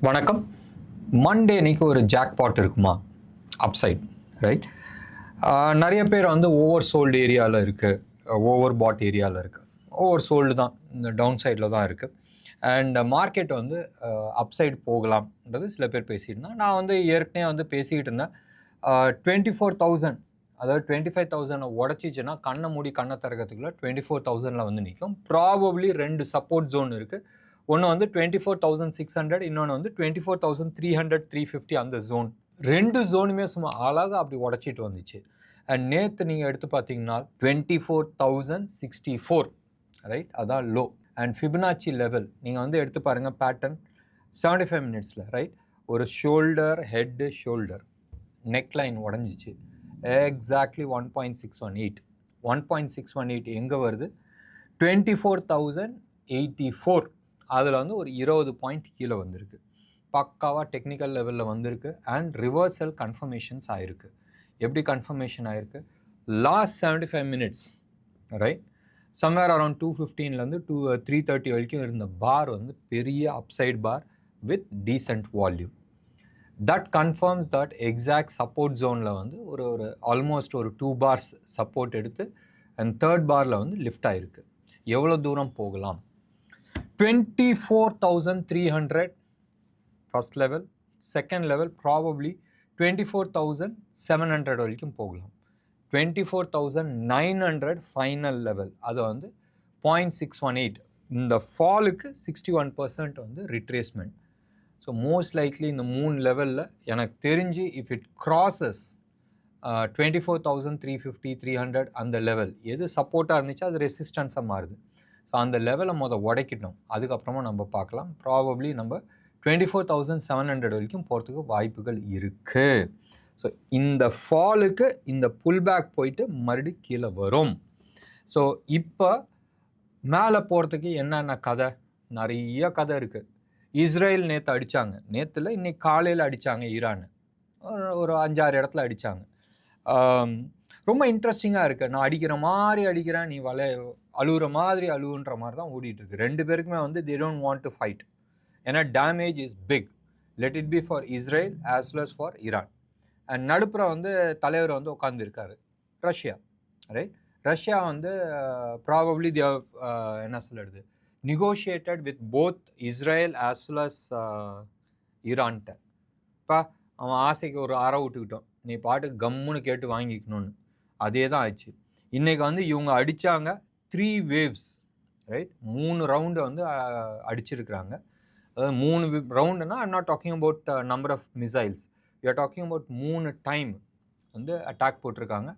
வணக்கம். மண்டே அன்னைக்கு ஒரு ஜாக்பாட் இருக்குமா அப்சைட், ரைட்? நிறைய பேர் வந்து ஓவர் சோல்டு ஏரியாவில் இருக்குது, ஓவர் பாட் ஏரியாவில் இருக்குது. ஓவர் சோல்டு தான், இந்த டவுன் சைடில் தான் இருக்குது. அண்ட் மார்க்கெட் வந்து அப்சைட் போகலாம்ன்றது சில பேர் பேசிகிட்டு இருந்தேன். நான் வந்து ஏற்கனவே வந்து பேசிக்கிட்டு இருந்தேன். 24,000 அதாவது 25,000 உடச்சிச்சுன்னா கண்ணை மூடி கண்ணை திறக்கிறதுக்குள்ள 24,000 வந்து நிற்கும். ப்ராபப்ளி 2 சப்போர்ட் ஜோன் இருக்குது. ஒன்று வந்து 24,600, இன்னொன்று வந்து 24,300, 350 அந்த ஜோன். 2 ஜோனுமே சும்மா அழகாக அப்படி உடச்சிட்டு வந்துச்சு. அண்ட் நேற்று நீங்கள் எடுத்து பார்த்தீங்கன்னா 24,064, ரைட்? அதான் லோ. அண்ட் ஃபிபனாச்சி லெவல் நீங்கள் வந்து எடுத்து பாருங்கள், பேட்டர்ன் 75 மினிட்ஸில், ரைட்? ஒரு shoulder, head, shoulder, neck line உடஞ்சிச்சு. எக்ஸாக்ட்லி 1.618. 1.618 எங்கே வருது? 24,084. அதில் வந்து ஒரு 20 பாயிண்ட் கீழே வந்திருக்கு. பக்காவாக டெக்னிக்கல் லெவலில் வந்திருக்கு. அண்ட் ரிவர்சல் கன்ஃபர்மேஷன்ஸ் ஆகிருக்கு. எப்படி கன்ஃபர்மேஷன் ஆகிருக்கு? Last 75 minutes, right? Somewhere around 215லேருந்து 330 வரைக்கும் இருந்த பார் வந்து பெரிய upside bar with decent volume. That confirms that exact support ஜோனில் வந்து ஒரு ஆல்மோஸ்ட் ஒரு 2 பார்ஸ் சப்போர்ட் எடுத்து அண்ட் தேர்ட் பாரில் வந்து லிஃப்ட் ஆகிருக்கு. எவ்வளோ தூரம் போகலாம்? 24,300 first level, second level probably 24,700 வரைக்கும் போகலாம். 24,900 ஃபைனல் லெவல், அது வந்து 0.618. இந்த ஃபாலுக்கு 61% வந்து ரிட்ரேஸ்மெண்ட். ஸோ மோஸ்ட் லைக்லி இந்த 3 லெவலில் எனக்கு தெரிஞ்சு இஃப் இட் கிராசஸ் 24,350, 300 அந்த லெவல் எது சப்போர்ட்டாக இருந்துச்சு அது ரெசிஸ்டன்ஸாக மாறுது. ஸோ அந்த லெவலை உடைக்கிட்டோம். அதுக்கப்புறமா நம்ம பார்க்கலாம். ப்ராபப்ளி நம்ம 24,700 வரைக்கும் போகிறதுக்கு வாய்ப்புகள் இருக்குது. ஸோ இந்த ஃபாலுக்கு இந்த புல் பேக் போயிட்டு மறுபடியும் கீழே வரும். ஸோ இப்போ மேலே போகிறதுக்கு என்னென்ன கதை? நிறைய கதை இருக்குது. இஸ்ரேல் நேற்று அடித்தாங்க, நேற்றுல இன்னைக்கு காலையில் அடித்தாங்க. ஈரான் ஒரு 5-6 இடத்துல அடித்தாங்க. ரொம்ப இன்ட்ரெஸ்டிங்காக இருக்குது. நான் அடிக்கிற மாதிரி அடிக்கிறேன், நீ அழுகுற மாதிரி அழுகுன்ற மாதிரி தான் ஓடிட்டுருக்கு. 2 பேருக்குமே வந்து they don't want to fight. ஏன்னா damage is big. Let it be for Israel as well as for Iran. And நடுப்புற வந்து தலைவர் வந்து உட்காந்துருக்காரு ரஷ்யா, ரைட்? ரஷ்யா வந்து ப்ராபப்ளி என்ன சொல்லுறது, negotiated with both Israel as well as ஈரான்கிட்ட. இப்போ அவன் ஆசைக்கு ஒரு அறை விட்டுக்கிட்டோம், நீ பாட்டுக்கு கம்முன்னு கேட்டு வாங்கிக்கணும்னு. அதே தான் ஆச்சு. இன்றைக்கி வந்து இவங்க அடித்தாங்க 3 waves, ரைட்? 3 ரவுண்டு வந்து அடிச்சிருக்கிறாங்க. அதாவது 3 ரவுண்டுனா I'm not talking about number of missiles, we are talking about 3 time வந்து அட்டாக் போட்டிருக்காங்க.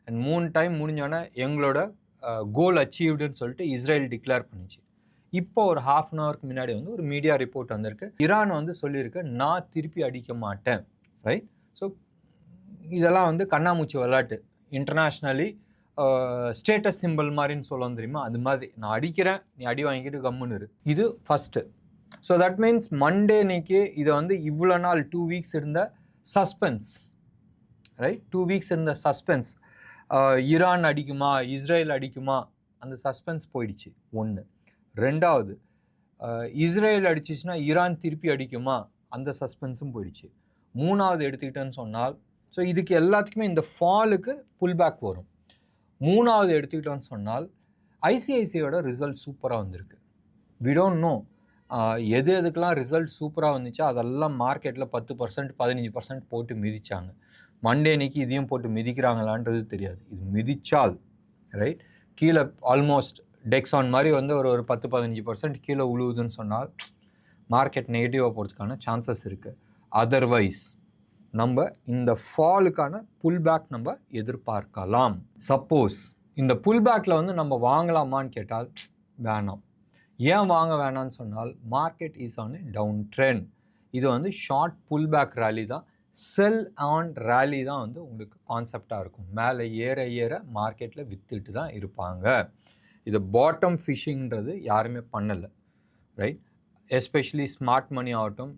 அண்ட் 3 டைம் முடிஞ்சோடனே எங்களோட கோல் அச்சீவ்டுன்னு சொல்லிட்டு இஸ்ரேல் டிக்ளேர் பண்ணிச்சு. இப்போ ஒரு 1/2 an hourக்கு முன்னாடி வந்து ஒரு மீடியா ரிப்போர்ட் வந்திருக்கு. ஈரான் வந்து சொல்லியிருக்கு, நான் திருப்பி அடிக்க மாட்டேன், ரைட்? ஸோ இதெல்லாம் வந்து கண்ணாமூச்சி விளையாட்டு. இன்டர்நேஷ்னலி ஸ்டேட்டஸ் சிம்பிள் மாதிரின்னு சொல்லுவோம் தெரியுமா, அது மாதிரி நான் அடிக்கிறேன், நீ அடி வாங்கிட்டு கம்முன்னு இரு. இது first. So that means Monday அன்னைக்கு இதை வந்து இவ்வளோ நாள் 2 weeks இருந்த சஸ்பென்ஸ், ரைட்? 2 weeks இருந்த சஸ்பென்ஸ், ஈரான் அடிக்குமா இஸ்ரேல் அடிக்குமா அந்த சஸ்பென்ஸ் போயிடுச்சு. 1. 2வது, இஸ்ரேல் அடிச்சிச்சுன்னா ஈரான் திருப்பி அடிக்குமா அந்த சஸ்பென்ஸும் போயிடுச்சு. 3வது எடுத்துக்கிட்டேன்னு சொன்னால், ஸோ இதுக்கு எல்லாத்துக்குமே இந்த ஃபாலுக்கு புல் பேக் வரும். 3வது எடுத்துக்கிட்டோன்னு சொன்னால் ஐசிஐசியோட ரிசல்ட் சூப்பராக வந்திருக்கு. வி டோன்ட் நோ எது எதுக்கெல்லாம் ரிசல்ட் சூப்பராக வந்துச்சோ அதெல்லாம் மார்க்கெட்டில் 10%, 15% போட்டு மிதித்தாங்க. மண்டே அன்னைக்கு இதையும் போட்டு மிதிக்கிறாங்களான்றது தெரியாது. இது மிதிச்சால், ரைட், கீழே ஆல்மோஸ்ட் டெக்ஸான் மாதிரி வந்து ஒரு 10-15% கீழே உழுவுதுன்னு சொன்னால் மார்க்கெட் நெகட்டிவாக போகிறதுக்கான சான்சஸ் இருக்குது. அதர்வைஸ் நம்ம இந்த ஃபாலுக்கான புல் பேக் நம்ம எதிர்பார்க்கலாம். சப்போஸ் இந்த புல் பேக்கில் வந்து நம்ம வாங்கலாமான்னு கேட்டால் வேணாம். ஏன் வாங்க வேணான்னு சொன்னால் market is on a down trend. இது வந்து ஷார்ட் புல் பேக் ரேலி தான், செல் ஆன் ரேலி தான் வந்து உங்களுக்கு கான்செப்டாக இருக்கும். மேலே ஏற ஏற மார்க்கெட்டில் விற்றுட்டு தான் இருப்பாங்க. இது பாட்டம் ஃபிஷிங்கிறது யாருமே பண்ணலை, ரைட்? எஸ்பெஷலி ஸ்மார்ட் மணி ஆகட்டும்,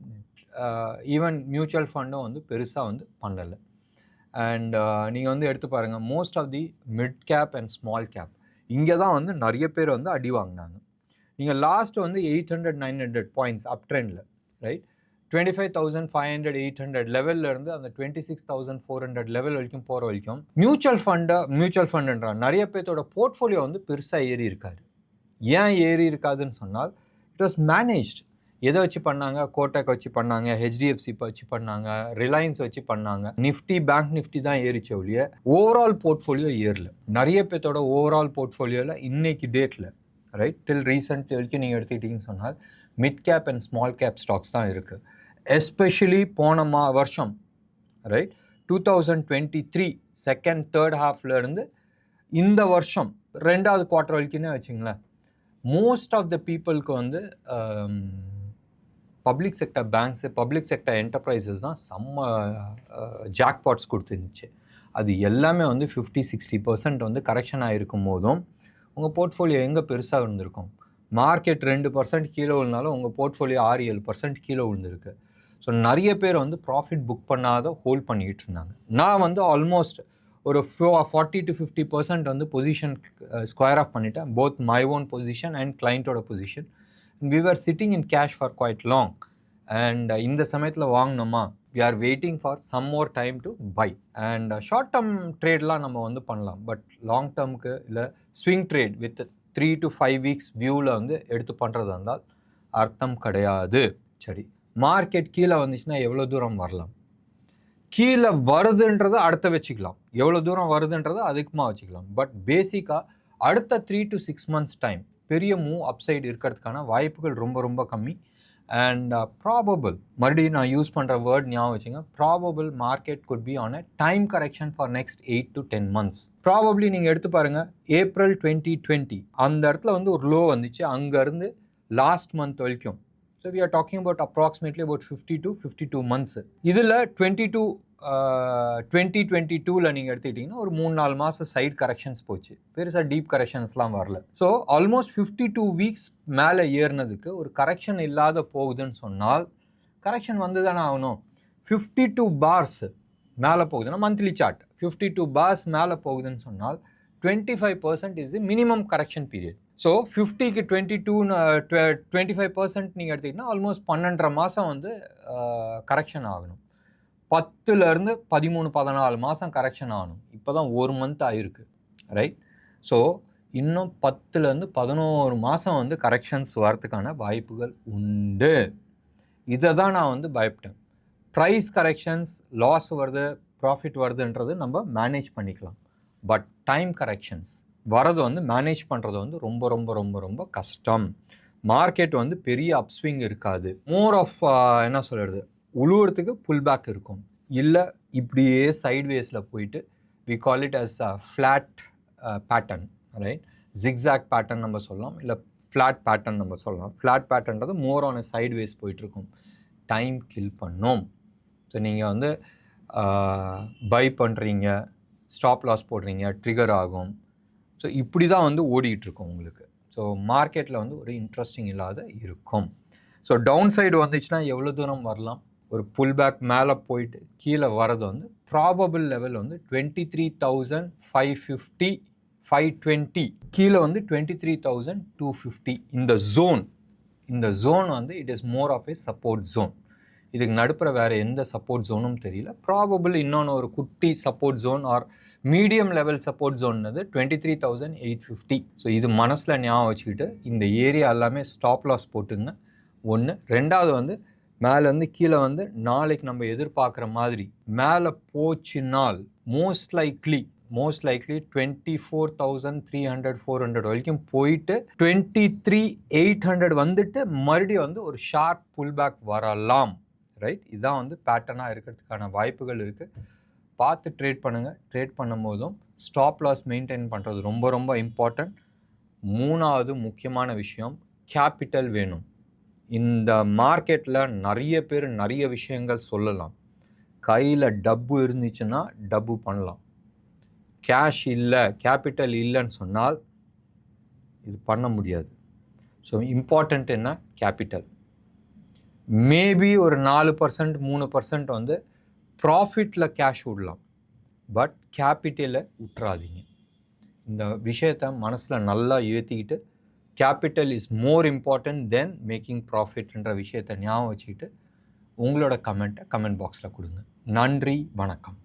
ஈவன் மியூச்சுவல் ஃபண்டும் வந்து பெருசாக வந்து பண்ணலை. அண்ட் நீங்கள் வந்து எடுத்து பாருங்கள், most of the mid cap and small cap இங்கே தான் வந்து நிறைய பேர் வந்து அடி வாங்கினாங்க. நீங்கள் லாஸ்ட் வந்து 800-900 பாயிண்ட்ஸ் அப் ட்ரெண்டில், ரைட்? 25,500 800 லெவல்ல இருந்து அந்த 26,400 லெவல் வரைக்கும் போகிற வரைக்கும் மியூச்சுவல் ஃபண்டுன்ற நிறைய பேர்த்தோட போர்ட்ஃபோலியோ வந்து பெருசாக ஏறி இருக்காது. ஏன் ஏறி இருக்காதுன்னு சொன்னால் இட் வாஸ் மேனேஜ்ட். எதை வச்சு பண்ணாங்க? கோட்டக் வச்சு பண்ணாங்க, ஹெச்டிஎஃப்சி வச்சு பண்ணாங்க, ரிலையன்ஸ் வச்சு பண்ணாங்க. நிஃப்டி, பேங்க் நிஃப்டி தான் ஏறிச்சே ஒழிய ஓவரால் போர்ட்ஃபோலியோ ஏறல. நிறைய பேர்த்தோட ஓவரால் போர்ட்ஃபோலியோவில் இன்னைக்கு டேட்டில் ரைட் டில் ரீசெண்ட் வரைக்கும் நீங்கள் எடுத்துக்கிட்டிங்கன்னு சொன்னால் mid cap and small gap stocks தான் இருக்குது. எஸ்பெஷலி போன வருஷம் ரைட் 2023 செகண்ட் தேர்ட் ஹாஃப்லேருந்து இந்த வருஷம் 2வது குவார்ட்டர் வரைக்கும்னே வச்சுங்களேன், மோஸ்ட் ஆஃப் த பீப்புளுக்கு வந்து public sector banks, public sector enterprises தான் செம்ம ஜாக்பாட்ஸ் கொடுத்துருந்துச்சு. அது எல்லாமே வந்து 50-60% வந்து கரெக்ஷன் ஆகிருக்கும் போதும் உங்கள் போர்ட்ஃபோலியோ எங்கே பெருசாக இருந்திருக்கும்? மார்க்கெட் 2% கீழே விழுந்தாலும் உங்கள் போர்ட்ஃபோலியோ 6-7% கீழே விழுந்திருக்கு. ஸோ நிறைய பேர் வந்து ப்ராஃபிட் புக் பண்ணாத ஹோல்ட் பண்ணிக்கிட்டு இருந்தாங்க. நான் வந்து ஆல்மோஸ்ட் ஒரு 40-50% வந்து பொசிஷன் ஸ்கொயர் ஆஃப் பண்ணிட்டேன், both my own position and கிளைண்ட்டோட position. we were sitting in cash for quite long and இந்த சமயத்தில் வாங்கினோமா, we are waiting for some more time to buy and short term ட்ரேட்லாம் நம்ம வந்து பண்ணலாம். But long டேர்முக்கு இல்லை swing trade with 3 to 5 weeks வியூவில் வந்து எடுத்து பண்ணுறதா இருந்தால் அர்த்தம் கிடையாது. சரி, மார்க்கெட் கீழே வந்துச்சுன்னா எவ்வளோ தூரம் வரலாம்? கீழே வருதுன்றதை அடுத்த வச்சுக்கலாம், எவ்வளோ தூரம் வருதுன்றதை அதிகமாக வச்சுக்கலாம். பட் பேசிக்காக அடுத்த 3 to 6 months டைம் பெரிய மூவ் அப்சைடு இருக்கிறதுக்கான வாய்ப்புகள் ரொம்ப ரொம்ப கம்மி. அண்ட் ப்ராபபிள், மறுபடியும் நான் யூஸ் பண்ணுற வேர்ட் ஞாபகம் வச்சுங்க, probable market could be on a time correction for next 8 to 10 months. Probably நீங்கள் எடுத்து பாருங்கள், ஏப்ரல் 2020 அந்த இடத்துல வந்து ஒரு லோ வந்துச்சு, அங்கேருந்து லாஸ்ட் மந்த் வரைக்கும். So we are talking about approximately about 50 to 52 months. இதில் 2022 நீங்கள் எடுத்துக்கிட்டிங்கன்னா ஒரு 3-4 மாதம் சைட் கரெக்ஷன்ஸ் போச்சு, பெருசாக டீப் கரெக்ஷன்ஸ்லாம் வரல. ஸோ ஆல்மோஸ்ட் 52 weeks மேலே ஏறினதுக்கு ஒரு கரெக்ஷன் இல்லாத போகுதுன்னு சொன்னால் கரெக்ஷன் வந்து தானே ஆகணும். 52 bars மேலே போகுதுன்னா மந்த்லி சார்ட் 52 bars மேலே போகுதுன்னு சொன்னால் 25% is the minimum correction period. So 50க்கு 25% நீங்கள் எடுத்திங்கன்னா ஆல்மோஸ்ட் 12.5 மாதம் வந்து கரெக்ஷன் ஆகணும். 10லேருந்து 13-14 மாதம் கரெக்ஷன் ஆகணும். இப்போ தான் 1 month ஆகிருக்கு ரைட். ஸோ இன்னும் 10லேருந்து 11 மாதம் வந்து கரெக்ஷன்ஸ் வரதுக்கான வாய்ப்புகள் உண்டு. இதை தான் நான் வந்து பயப்பட்டேன். ப்ரைஸ் கரெக்ஷன்ஸ், லாஸ் வருது, ப்ராஃபிட் வருதுன்றது நம்ம மேனேஜ் பண்ணிக்கலாம். பட் டைம் கரெக்ஷன்ஸ் வரது வந்து மேனேஜ் பண்ணுறது வந்து ரொம்ப ரொம்ப ரொம்ப ரொம்ப கஷ்டம். மார்க்கெட் வந்து பெரிய அப்ஸ்விங் இருக்காது, மோர் ஆஃப் என்ன சொல்கிறது, உழுவுறதுக்கு புல் பேக் இருக்கும், இல்லை இப்படியே சைட்வேஸில் போயிட்டு we call it as flat pattern right. Zigzag pattern நம்ம சொல்லலாம், இல்லை ஃப்ளாட் பேட்டர்ன் நம்ம சொல்லலாம். ஃப்ளாட் பேட்டர்ன்றது மோர் ஆன் சைட்வேஸ் போயிட்டுருக்கும், டைம் கில் பண்ணும். ஸோ நீங்கள் வந்து பை பண்ணுறீங்க, ஸ்டாப் லாஸ் போடுறீங்க, ட்ரிகர் ஆகும். ஸோ இப்படி தான் வந்து ஓடிட்டுருக்கோம் உங்களுக்கு. ஸோ மார்க்கெட்டில் வந்து ஒரு இன்ட்ரெஸ்டிங் இல்லாத இருக்கும். ஸோ டவுன் சைடு வந்துச்சுன்னா எவ்வளோ தூரம் வரலாம்? ஒரு புல் பேக் மேலே போயிட்டு கீழே வரது வந்து ப்ராபபிள் லெவல் வந்து 23,550 520, கீழே வந்து 23,250. இந்த ஜோன் வந்து it is more of a support zone. இதுக்கு நடுப்புற வேறு எந்த சப்போர்ட் ஜோனும் தெரியல. ப்ராபபிள் இன்னொன்று ஒரு குட்டி support zone or medium level support ஜோன்னது 23,850. ஸோ இது மனசில் ஞாபகம் வச்சுக்கிட்டு இந்த ஏரியா எல்லாமே ஸ்டாப் லாஸ் போட்டுங்க. ஒன்று. ரெண்டாவது வந்து மேலேருந்து கீழே வந்து நாளைக்கு நம்ம எதிர்பார்க்குற மாதிரி மேலே போச்சுனால் மோஸ்ட் லைக்லி 24,300-400 வரைக்கும் போயிட்டு 23,800 வந்துட்டு மறுபடியும் வந்து ஒரு ஷார்ப் புல் பேக் வரலாம் ரைட். இதுதான் வந்து பேட்டர்னாக இருக்கிறதுக்கான வாய்ப்புகள் இருக்குது. பார்த்து ட்ரேட் பண்ணுங்கள். ட்ரேட் பண்ணும் போதும் ஸ்டாப் லாஸ் மெயின்டைன் பண்ணுறது ரொம்ப ரொம்ப இம்பார்ட்டண்ட். மூணாவது முக்கியமான விஷயம், கேபிட்டல் வேணும். இந்த மார்க்கெட்டில் நிறைய பேர் நிறைய விஷயங்கள் சொல்லலாம். கையில் டப்பு இருந்துச்சுன்னா டப்பு பண்ணலாம். கேஷ் இல்லை, கேபிட்டல் இல்லைன்னு சொன்னால் இது பண்ண முடியாது. ஸோ இம்பார்ட்டண்ட் என்ன? கேபிட்டல். மேபி ஒரு 4% 3% வந்து ப்ராஃபிட்டில் கேஷ் விடலாம், பட் கேபிட்டலை விட்டுறாதீங்க. இந்த விஷயத்தை மனசில் நல்லா ஏற்றிக்கிட்டு capital is more important then making ப்ராஃபிட்ன்ற விஷயத்தை ஞாபகம் வச்சுக்கிட்டு உங்களோட கமெண்ட்டை கமெண்ட் பாக்ஸில் கொடுங்க. நன்றி, வணக்கம்.